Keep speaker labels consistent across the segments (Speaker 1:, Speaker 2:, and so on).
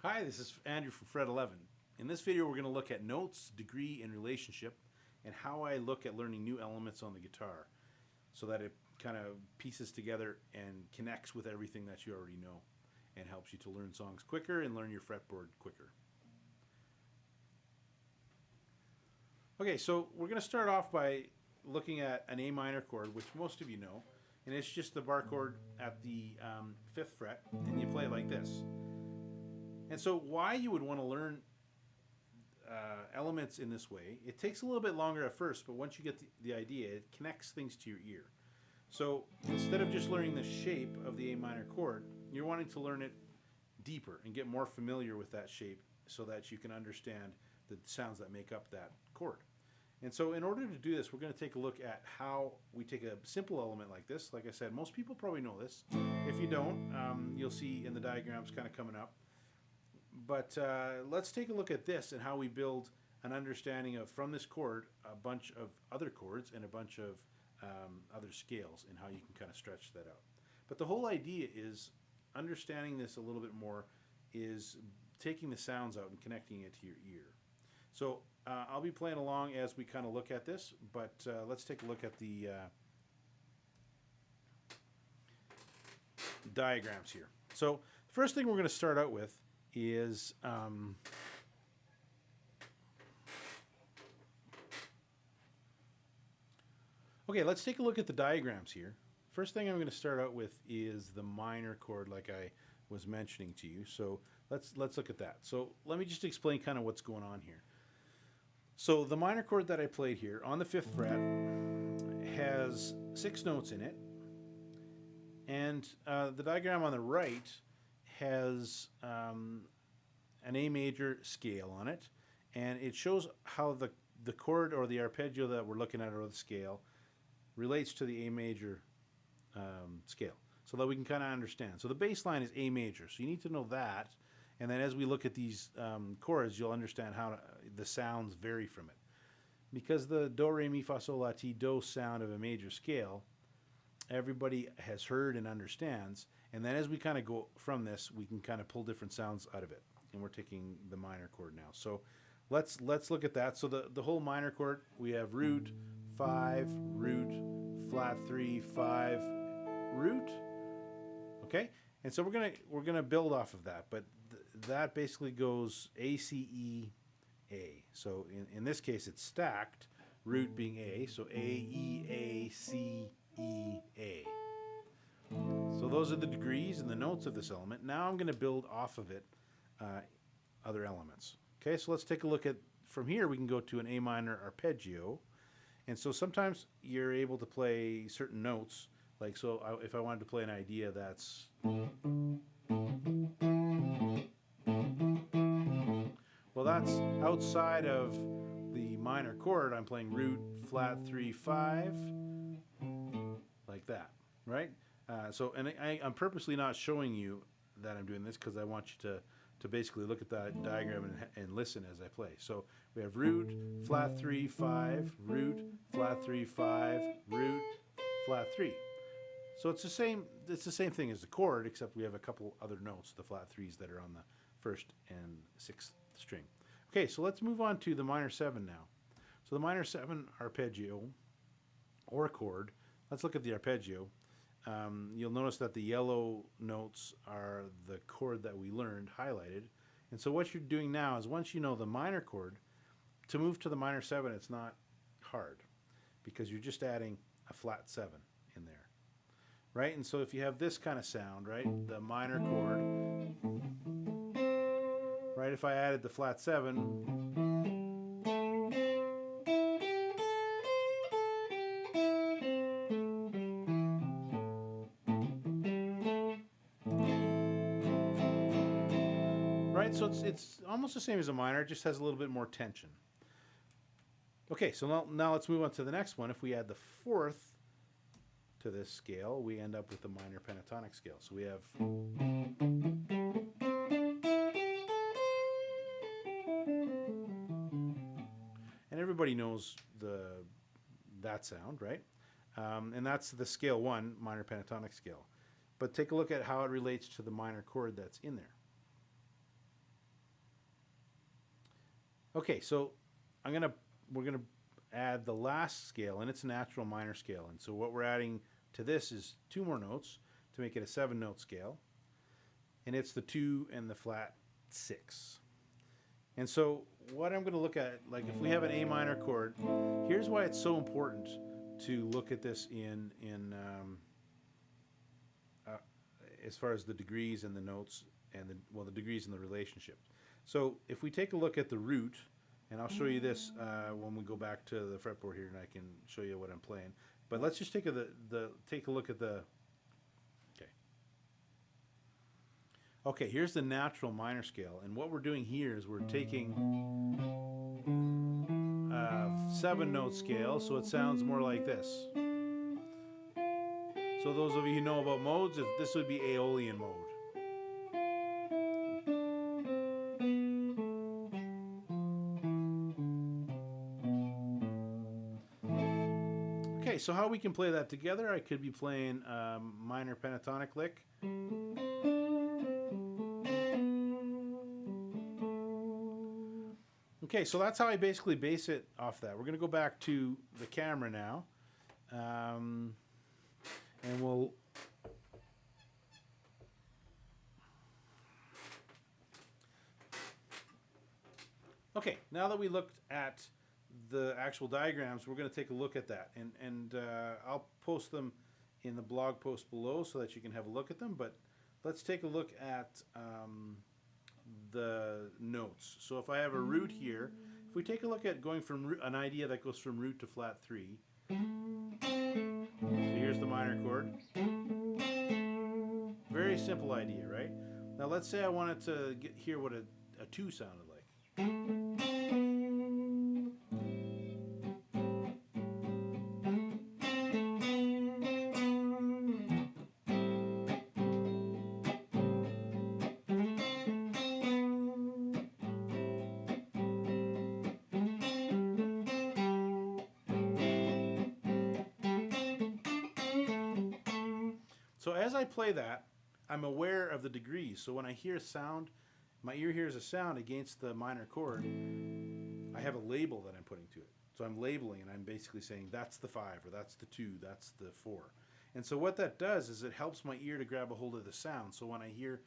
Speaker 1: Hi, this is Andrew from Fret 11. In this video, we're going to look at notes, degree, and relationship, and how I look at learning new elements on the guitar so that it kind of pieces together and connects with everything that you already know and helps you to learn songs quicker and learn your fretboard quicker. Okay, so we're going to start off by looking at an A minor chord, which most of you know, and it's just the bar chord at the 5th fret, and you play it like this. And so why you would want to learn elements in this way, it takes a little bit longer at first, but once you get the idea, it connects things to your ear. So instead of just learning the shape of the A minor chord, you're wanting to learn it deeper and get more familiar with that shape so that you can understand the sounds that make up that chord. And so in order to do this, we're going to take a look at how we take a simple element like this. Like I said, most people probably know this. If you don't, you'll see in the diagrams kind of coming up. But let's take a look at this and how we build an understanding of, from this chord, a bunch of other chords and a bunch of other scales and how you can kind of stretch that out. But the whole idea is understanding this a little bit more is taking the sounds out and connecting it to your ear. So I'll be playing along as we kind of look at this, but let's take a look at the diagrams here. So the first thing we're going to start out with is okay, let's take a look at the diagrams here. First thing I'm going to start out with is the minor chord, like I was mentioning to you. So let's look at that. So let me just explain kind of what's going on here. So the minor chord that I played here on the 5th fret has 6 notes in it, and the diagram on the right has an A major scale on it, and it shows how the chord or the arpeggio that we're looking at, or the scale, relates to the A major scale, so that we can kind of understand. So the bass line is A major, so you need to know that, and then as we look at these chords, you'll understand how the sounds vary from it. Because the do, re, mi, fa, sol, la, ti, do sound of a major scale, everybody has heard and understands, and then as we kind of go from this, we can kind of pull different sounds out of it. And we're taking the minor chord now. So let's look at that. So the whole minor chord, we have root, 5, root, flat 3, 5, root. Okay? And so we're gonna build off of that, but that basically goes A, C, E, A. So in this case, it's stacked, root being A, so A, E, A, C, E, A. So those are the degrees and the notes of this element. Now I'm going to build off of it other elements. Okay, so let's take a look at, from here we can go to an A minor arpeggio. And so sometimes you're able to play certain notes, like so if I wanted to play an idea that's, well, that's outside of the minor chord. I'm playing root, flat 3, 5, like that, right? And I'm purposely not showing you that I'm doing this because I want you to basically look at that diagram and listen as I play. So we have root, flat 3, 5, root, flat 3, 5, root, flat 3. So it's the same thing as the chord, except we have a couple other notes, the flat 3s that are on the 1st and 6th string. Okay, so let's move on to the minor 7 now. So the minor 7 arpeggio or chord, let's look at the arpeggio. You'll notice that the yellow notes are the chord that we learned highlighted. And so what you're doing now is, once you know the minor chord, to move to the minor 7, it's not hard because you're just adding a flat 7 in there, right? And so if you have this kind of sound, right, the minor chord, right, if I added the flat 7, right? So it's almost the same as a minor, it just has a little bit more tension. Okay, so now let's move on to the next one. If we add the 4th to this scale, we end up with the minor pentatonic scale. So we have, and everybody knows that sound, right? And that's the scale 1 minor pentatonic scale. But take a look at how it relates to the minor chord that's in there. Okay, so we're gonna add the last scale, and it's a natural minor scale. And so what we're adding to this is two more notes to make it a 7-note scale, and it's the 2 and the flat 6. And so what I'm going to look at, like if we have an A minor chord, here's why it's so important to look at this uh, as far as the degrees and the notes and the degrees and the relationship. So if we take a look at the root, and I'll show you this when we go back to the fretboard here, and I can show you what I'm playing. But let's just take a look at the. Okay, here's the natural minor scale, and what we're doing here is we're taking a 7-note scale, so it sounds more like this. So those of you who know about modes, this would be Aeolian mode. Okay, so how we can play that together, I could be playing minor pentatonic lick. Okay, so that's how I basically base it off that. We're going to go back to the camera now. And we'll... Okay, now that we looked at the actual diagrams, we're going to take a look at that. And I'll post them in the blog post below so that you can have a look at them. But let's take a look at... the notes. So if I have a root here, if we take a look at going from an idea that goes from root to flat 3, so here's the minor chord. Very simple idea, right? Now let's say I wanted to hear what a 2 sounded like. So as I play that, I'm aware of the degrees. So when I hear sound, my ear hears a sound against the minor chord, I have a label that I'm putting to it. So I'm labeling and I'm basically saying that's the 5 or that's the 2, that's the 4. And so what that does is it helps my ear to grab a hold of the sound. So when I hear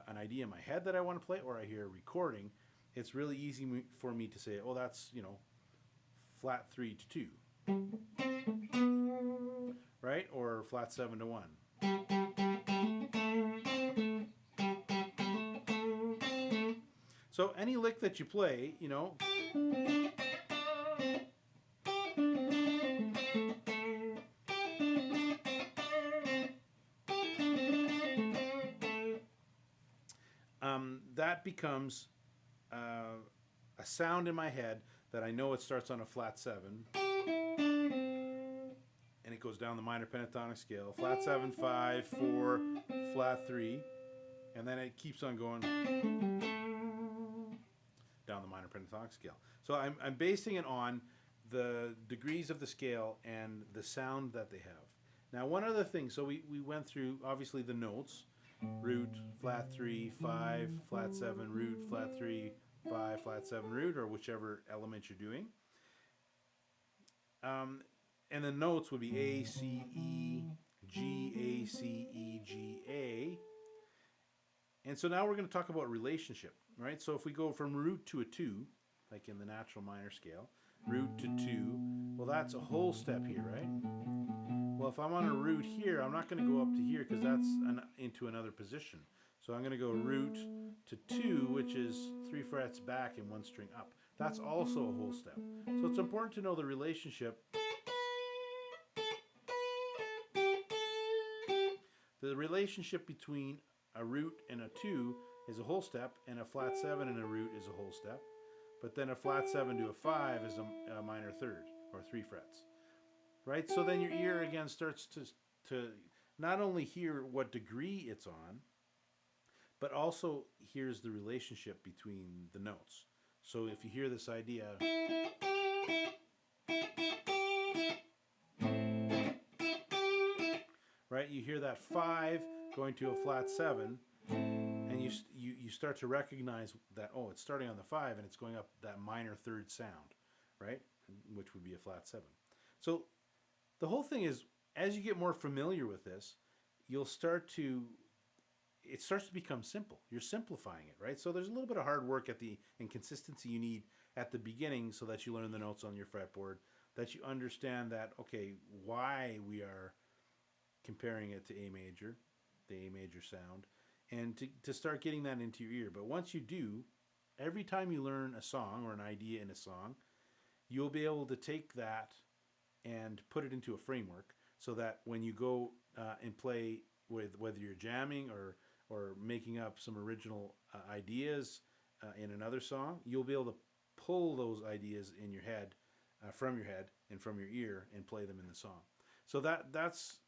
Speaker 1: an idea in my head that I want to play or I hear a recording, it's really easy for me to say, oh, that's, flat 3 to 2. Right? Or flat 7 to 1. So any lick that you play, that becomes a sound in my head that I know it starts on a flat 7. And it goes down the minor pentatonic scale. Flat 7, 5, 4, flat 3. And then it keeps on going down the minor pentatonic scale. So I'm basing it on the degrees of the scale and the sound that they have. Now one other thing, so we went through obviously the notes. Root, flat 3, 5, flat 7, root, flat 3, 5, flat 7, root, or whichever element you're doing. And the notes would be A, C, E, G, A, C, E, G, A. And so now we're going to talk about relationship, right? So if we go from root to a 2, like in the natural minor scale, root to 2, well, that's a whole step here, right? Well, if I'm on a root here, I'm not going to go up to here because that's into another position. So I'm going to go root to 2, which is 3 frets back and 1 string up. That's also a whole step. So it's important to know the relationship. The relationship between a root and a 2 is a whole step, and a flat 7 and a root is a whole step. But then a flat 7 to a 5 is a minor third, or 3 frets. Right? So then your ear again starts to not only hear what degree it's on, but also hears the relationship between the notes. So if you hear this idea, right, you hear that 5 going to a flat 7, and you you start to recognize that, oh, it's starting on the 5 and it's going up that minor third sound, right? Which would be a flat 7. So the whole thing is, as you get more familiar with this, you'll start to it starts to become simple. You're simplifying it, right? So there's a little bit of hard work at the and consistency you need at the beginning so that you learn the notes on your fretboard, that you understand that, okay, why we are comparing it to A major, the A major sound, and to start getting that into your ear. But once you do, every time you learn a song or an idea in a song, you'll be able to take that and put it into a framework so that when you go and play with whether you're jamming or making up some original ideas in another song, you'll be able to pull those ideas in your head, from your head and from your ear, and play them in the song. So that's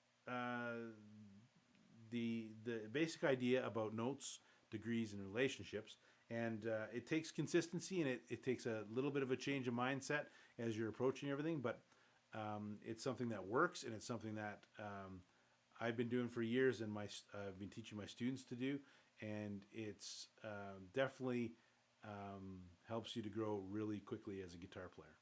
Speaker 1: the basic idea about notes, degrees, and relationships. And it takes consistency, and it takes a little bit of a change of mindset as you're approaching everything. But it's something that works, and it's something that I've been doing for years, and I've been teaching my students to do, and it's definitely helps you to grow really quickly as a guitar player.